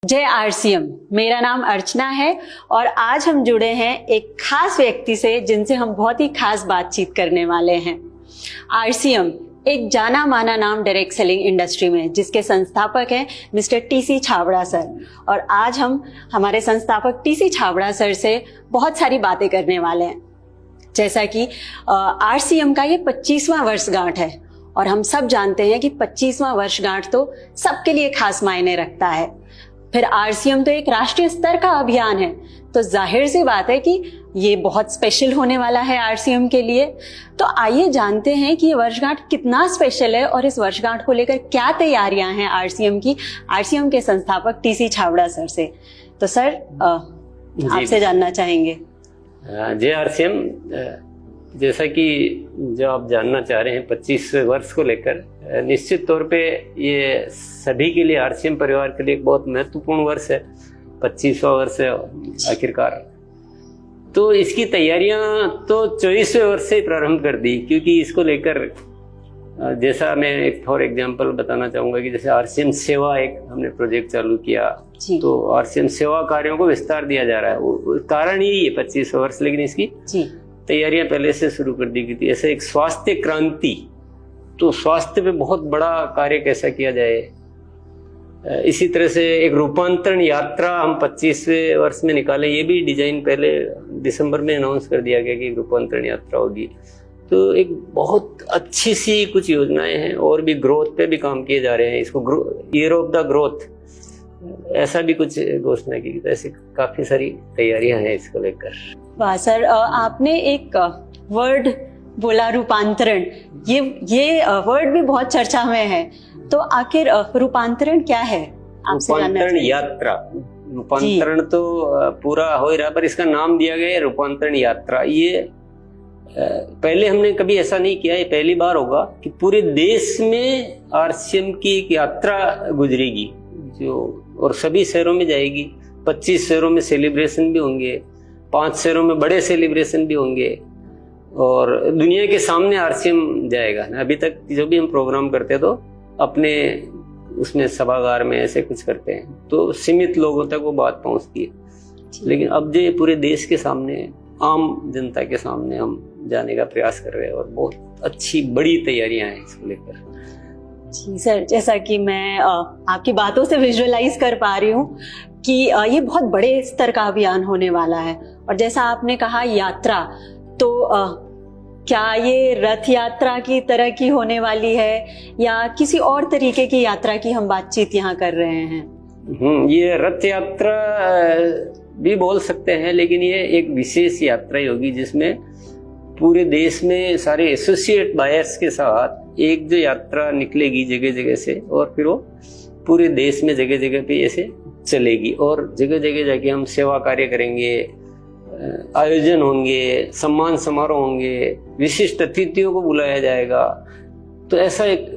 जय आरसीएम। मेरा नाम अर्चना है और आज हम जुड़े हैं एक खास व्यक्ति से जिनसे हम बहुत ही खास बातचीत करने वाले हैं। आरसीएम एक जाना माना नाम डायरेक्ट सेलिंग इंडस्ट्री में, जिसके संस्थापक हैं मिस्टर टीसी छाबड़ा सर। और आज हम हमारे संस्थापक टीसी छाबड़ा सर से बहुत सारी बातें करने वाले हैं। जैसा कि आरसीएम का ये 25वां वर्षगांठ है और हम सब जानते हैं कि 25वां वर्षगांठ तो सबके लिए खास मायने रखता है। फिर आरसीएम तो एक राष्ट्रीय स्तर का अभियान है, तो जाहिर सी बात है कि ये बहुत स्पेशल होने वाला है आरसीएम के लिए। तो आइए जानते हैं कि ये वर्षगांठ कितना स्पेशल है और इस वर्षगांठ को लेकर क्या तैयारियां हैं आरसीएम की, आरसीएम के संस्थापक टीसी छाबड़ा सर से। तो सर आपसे जानना चाहेंगे। जय आरसीएम। जैसा कि जो आप जानना चाह रहे हैं 25 वर्ष को लेकर, निश्चित तौर पे ये सभी के लिए, आरसीएम परिवार के लिए एक बहुत महत्वपूर्ण वर्ष है। 25वां वर्ष है आखिरकार। तो इसकी तैयारियां तो 24वें वर्ष से प्रारंभ कर दी, क्योंकि इसको लेकर जैसा मैं एक फॉर एग्जांपल बताना चाहूंगा कि जैसे आरसीएम सेवा एक हमने प्रोजेक्ट चालू किया, तो आरसीएम सेवा कार्यों को विस्तार दिया जा रहा है। कारण यही है 25वां वर्ष, लेकिन इसकी तैयारियां पहले से शुरू कर दी गई थी। ऐसे एक स्वास्थ्य क्रांति, तो स्वास्थ्य पे बहुत बड़ा कार्य कैसा किया जाए, इसी तरह से एक रूपांतरण यात्रा हम 25वें वर्ष में निकाले। ये भी डिजाइन पहले दिसंबर में अनाउंस कर दिया गया कि रूपांतरण यात्रा होगी। तो एक बहुत अच्छी सी कुछ योजनाएं हैं और भी ग्रोथ पे भी काम किए जा रहे हैं। इसको ईयर ऑफ द ग्रोथ ऐसा भी कुछ घोषणा की। तो ऐसे काफी सारी तैयारियां हैं इसको लेकर। वाह सर, आपने एक वर्ड बोला रूपांतरण, ये वर्ड भी बहुत चर्चा में है। तो आखिर रूपांतरण क्या है? रूपांतरण यात्रा, रूपांतरण तो पूरा हो ही रहा, पर इसका नाम दिया गया है रूपांतरण यात्रा। ये पहले हमने कभी ऐसा नहीं किया, ये पहली बार होगा कि पूरे देश में आरसीएम की एक यात्रा गुजरेगी और सभी शहरों में जाएगी। 25 शहरों में सेलिब्रेशन भी होंगे, 5 शहरों में बड़े सेलिब्रेशन भी होंगे और दुनिया के सामने आरसीएम जाएगा। अभी तक जो भी हम प्रोग्राम करते तो अपने उसमें सभागार में ऐसे कुछ करते हैं, तो सीमित लोगों तक वो बात पहुंचती है। लेकिन अब जो पूरे देश के सामने, आम जनता के सामने हम जाने का प्रयास कर रहे हैं और बहुत अच्छी बड़ी तैयारियां हैं इसको लेकर। जी सर, जैसा कि मैं आपकी बातों से विजुअलाइज कर पा रही हूँ कि ये बहुत बड़े स्तर का अभियान होने वाला है। और जैसा आपने कहा यात्रा, तो क्या ये रथ यात्रा की तरह की होने वाली है या किसी और तरीके की यात्रा की हम बातचीत यहाँ कर रहे हैं? ये रथ यात्रा भी बोल सकते हैं, लेकिन ये एक विशेष यात्रा होगी जिसमें पूरे देश में सारे एसोसिएट बायर्स के साथ एक जो यात्रा निकलेगी जगह जगह से, और फिर वो पूरे देश में जगह जगह पे ऐसे चलेगी और जगह जगह जाके हम सेवा कार्य करेंगे, आयोजन होंगे, सम्मान समारोह होंगे, विशिष्ट अतिथियों को बुलाया जाएगा। तो ऐसा एक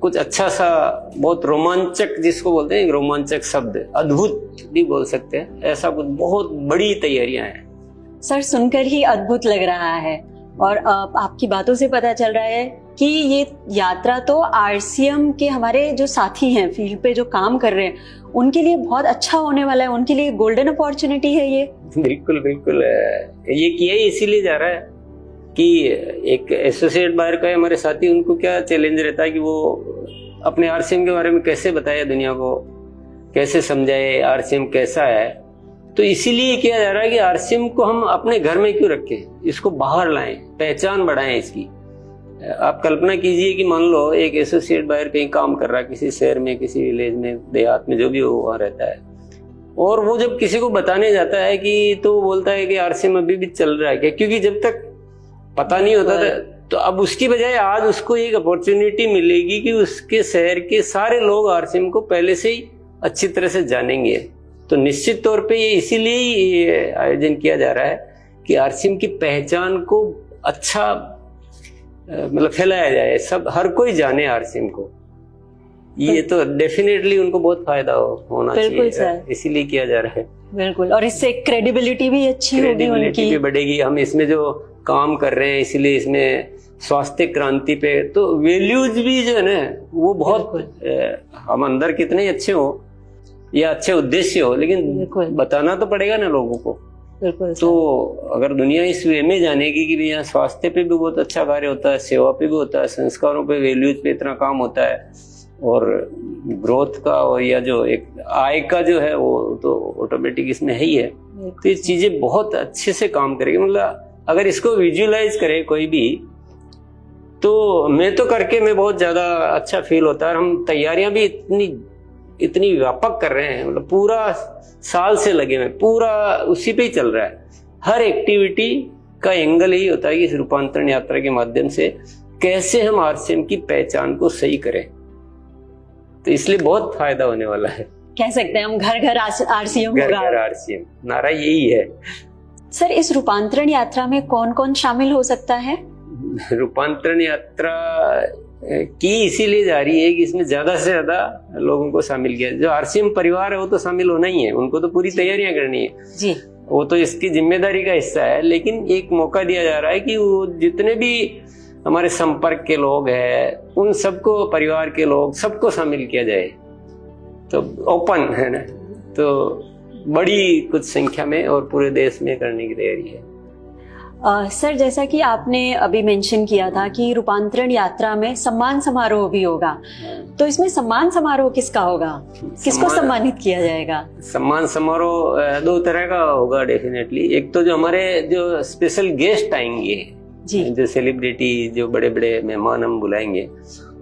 कुछ अच्छा सा, बहुत रोमांचक, जिसको बोलते हैं रोमांचक शब्द, अद्भुत भी बोल सकते हैं, ऐसा कुछ बहुत बड़ी तैयारियां हैं। सर सुनकर ही अद्भुत लग रहा है और आपकी बातों से पता चल रहा है कि ये यात्रा तो आरसीएम के हमारे जो साथी हैं, फील्ड पे जो काम कर रहे हैं, उनके लिए बहुत अच्छा होने वाला है, उनके लिए गोल्डन अपॉर्चुनिटी है ये। बिल्कुल बिल्कुल, ये किया ही इसीलिए जा रहा है कि एक एसोसिएट बायर का हमारे साथी, उनको क्या चैलेंज रहता है कि वो अपने आरसीएम के बारे में कैसे बताए दुनिया को, कैसे समझाए आरसीएम कैसा है। तो इसीलिए किया जा रहा है कि आरसीएम को हम अपने घर में क्यों रखें, इसको बाहर लाएं, पहचान बढ़ाएं इसकी। आप कल्पना कीजिए कि मान लो एक एसोसिएट बायर कहीं काम कर रहा है, किसी शहर में, किसी विलेज में, देहात में, जो भी हो वहाँ रहता है, और वो जब किसी को बताने जाता है कि, तो बोलता है कि आरसीएम अभी भी चल रहा है क्या, क्योंकि जब तक पता नहीं होता था। तो अब उसकी बजाय आज उसको एक अपॉर्चुनिटी मिलेगी कि उसके शहर के सारे लोग आरसीएम को पहले से ही अच्छी तरह से जानेंगे। तो निश्चित तौर पे ये इसीलिए ये आयोजन किया जा रहा है कि आरसीएम की पहचान को अच्छा मतलब फैलाया जाए, सब हर कोई जाने आरसीएम को। ये तो डेफिनेटली उनको बहुत फायदा होना चाहिए, इसीलिए किया जा रहा है। बिल्कुल, और इससे क्रेडिबिलिटी भी अच्छी होगी, क्रेडिबिलिटी भी बढ़ेगी। हम इसमें जो काम कर रहे हैं, इसलिए इसमें स्वास्थ्य क्रांति पे तो वैल्यूज भी जो है ना वो बहुत, हम अंदर कितने अच्छे हो या अच्छे उद्देश्य हो, लेकिन बिल्कुल। बताना तो पड़ेगा ना लोगों को। बिल्कुल तो अगर दुनिया इस वे में जानेगी कि यहाँ स्वास्थ्य पे भी बहुत अच्छा कार्य होता है, सेवा पे भी होता है, संस्कारों पे, वैल्यूज पे इतना काम होता है, और ग्रोथ का और या जो एक आय का जो है वो तो ऑटोमेटिक इसमें है ही है। तो ये चीजें बहुत अच्छे से काम करेगी। मतलब अगर इसको विजुअलाइज करे कोई भी, तो मैं तो करके मैं बहुत ज्यादा अच्छा फील होता है। और हम तैयारियां भी इतनी व्यापक कर रहे हैं, मतलब पूरा साल से लगे हुए, पूरा उसी पे ही चल रहा है। हर एक्टिविटी का एंगल यही होता है कि इस रूपांतरण यात्रा के माध्यम से कैसे हम आरसीएम की पहचान को सही करें। तो इसलिए बहुत फायदा होने वाला है। कह सकते हैं हम घर घर आरसीएम, घर घर आरसीएम, नारा यही है। सर, इस रूपांतरण यात्रा में कौन कौन शामिल हो सकता है? रूपांतरण यात्रा की इसीलिए जा रही है कि इसमें ज्यादा से ज्यादा लोगों को शामिल किया। जो आरसीएम परिवार है वो तो शामिल होना ही है, उनको तो पूरी तैयारियां करनी है जी, वो तो इसकी जिम्मेदारी का हिस्सा है। लेकिन एक मौका दिया जा रहा है कि वो जितने भी हमारे संपर्क के लोग हैं, उन सबको, परिवार के लोग, सबको शामिल किया जाए। तो ओपन है ना, तो बड़ी कुछ संख्या में और पूरे देश में करने की तैयारी है। सर, जैसा कि आपने अभी मेंशन किया था कि रूपांतरण यात्रा में सम्मान समारोह भी होगा, तो इसमें सम्मान समारोह किसका होगा? किसको सम्मानित किया जाएगा? सम्मान समारोह दो तरह का होगा डेफिनेटली। एक तो जो हमारे जो स्पेशल गेस्ट आएंगे जी, जो सेलिब्रिटी, जो बड़े बड़े मेहमान हम बुलाएंगे,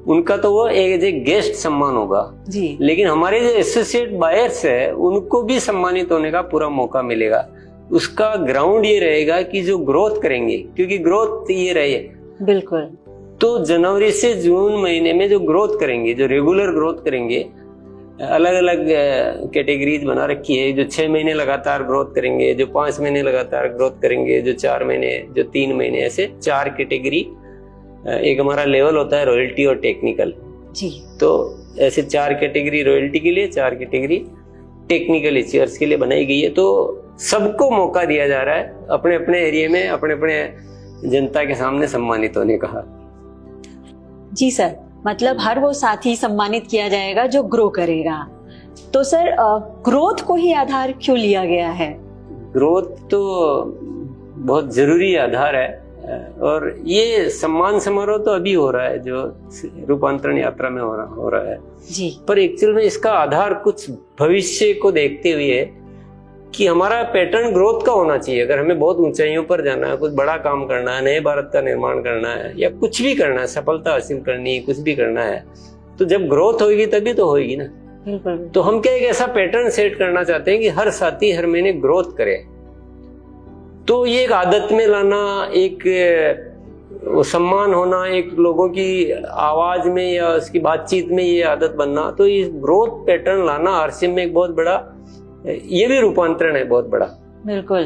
उनका तो वो एज ए गेस्ट सम्मान होगा जी। लेकिन हमारे जो एसोसिएट बायर्स है उनको भी सम्मानित होने का पूरा मौका मिलेगा। उसका ग्राउंड ये रहेगा कि जो ग्रोथ करेंगे, क्योंकि ग्रोथ ये रहे बिल्कुल, तो जनवरी से जून महीने में जो ग्रोथ करेंगे, जो रेगुलर ग्रोथ करेंगे, अलग अलग कैटेगरीज बना रखी है। जो 6 महीने लगातार ग्रोथ करेंगे, जो 5 महीने लगातार ग्रोथ करेंगे, जो 4 महीने, जो 3 महीने, ऐसे 4 कैटेगरी। एक हमारा लेवल होता है रॉयल्टी और टेक्निकल जी। तो ऐसे 4 कैटेगरी रॉयल्टी के लिए, 4 कैटेगरी टेक्निकल इश्यूअर्स के लिए बनाई गई है। तो सबको मौका दिया जा रहा है अपने अपने एरिया में, अपने अपने जनता के सामने सम्मानित होने का। जी सर, मतलब हर वो साथी सम्मानित किया जाएगा जो ग्रो करेगा। तो सर, ग्रोथ को ही आधार क्यों लिया गया है? ग्रोथ तो बहुत जरूरी आधार है, और ये सम्मान समारोह तो अभी हो रहा है जो रूपांतरण यात्रा में हो रहा है जी। पर एक्चुअल में इसका आधार कुछ भविष्य को देखते हुए है कि हमारा पैटर्न ग्रोथ का होना चाहिए। अगर हमें बहुत ऊंचाइयों पर जाना है, कुछ बड़ा काम करना है, नए भारत का निर्माण करना है, या कुछ भी करना है, सफलता हासिल करनी है, कुछ भी करना है, तो जब ग्रोथ होगी तभी तो होगी ना। बिल्कुल। तो हम क्या एक ऐसा पैटर्न सेट करना चाहते हैं कि हर साथी हर महीने ग्रोथ करे। तो ये एक आदत में लाना, एक सम्मान होना, एक लोगों की आवाज में या उसकी बातचीत में ये आदत बनना, तो ये ग्रोथ पैटर्न लाना आरसीएम में एक बहुत बड़ा, ये भी रूपांतरण है बहुत बड़ा। बिल्कुल।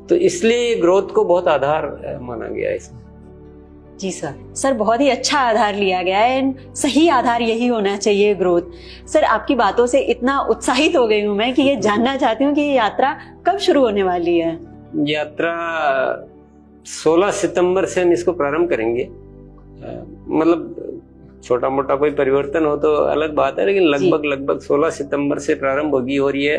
तो इसलिए ग्रोथ को बहुत आधार माना गया है इसमें। जी सर, सर बहुत ही अच्छा आधार लिया गया है, सही आधार यही होना चाहिए, ग्रोथ। सर, आपकी बातों से इतना उत्साहित हो गई हूँ मैं कि ये जानना चाहती हूँ कि ये यात्रा कब शुरू होने वाली है? यात्रा 16 सितंबर से हम इसको प्रारंभ करेंगे। मतलब छोटा मोटा कोई परिवर्तन हो तो अलग बात है, लेकिन लगभग 16 सितंबर से प्रारंभ होगी और ये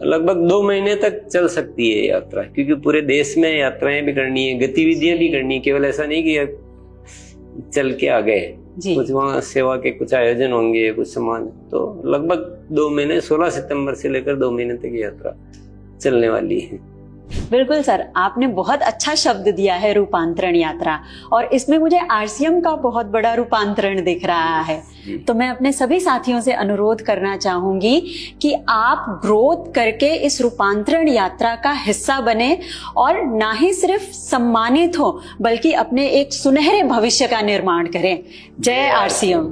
लगभग 2 महीने तक चल सकती है यात्रा, क्योंकि पूरे देश में यात्राएं भी करनी है, गतिविधियां भी करनी है। केवल ऐसा नहीं कि चल के आ गए, कुछ वहाँ सेवा के कुछ आयोजन होंगे, कुछ सामान। तो लगभग 2 महीने, 16 सितंबर से लेकर 2 महीने तक यात्रा चलने वाली है। बिल्कुल सर, आपने बहुत अच्छा शब्द दिया है रूपांतरण यात्रा, और इसमें मुझे आरसीएम का बहुत बड़ा रूपांतरण दिख रहा है। तो मैं अपने सभी साथियों से अनुरोध करना चाहूंगी कि आप ग्रोथ करके इस रूपांतरण यात्रा का हिस्सा बने, और ना ही सिर्फ सम्मानित हो बल्कि अपने एक सुनहरे भविष्य का निर्माण करें। जय आरसीएम।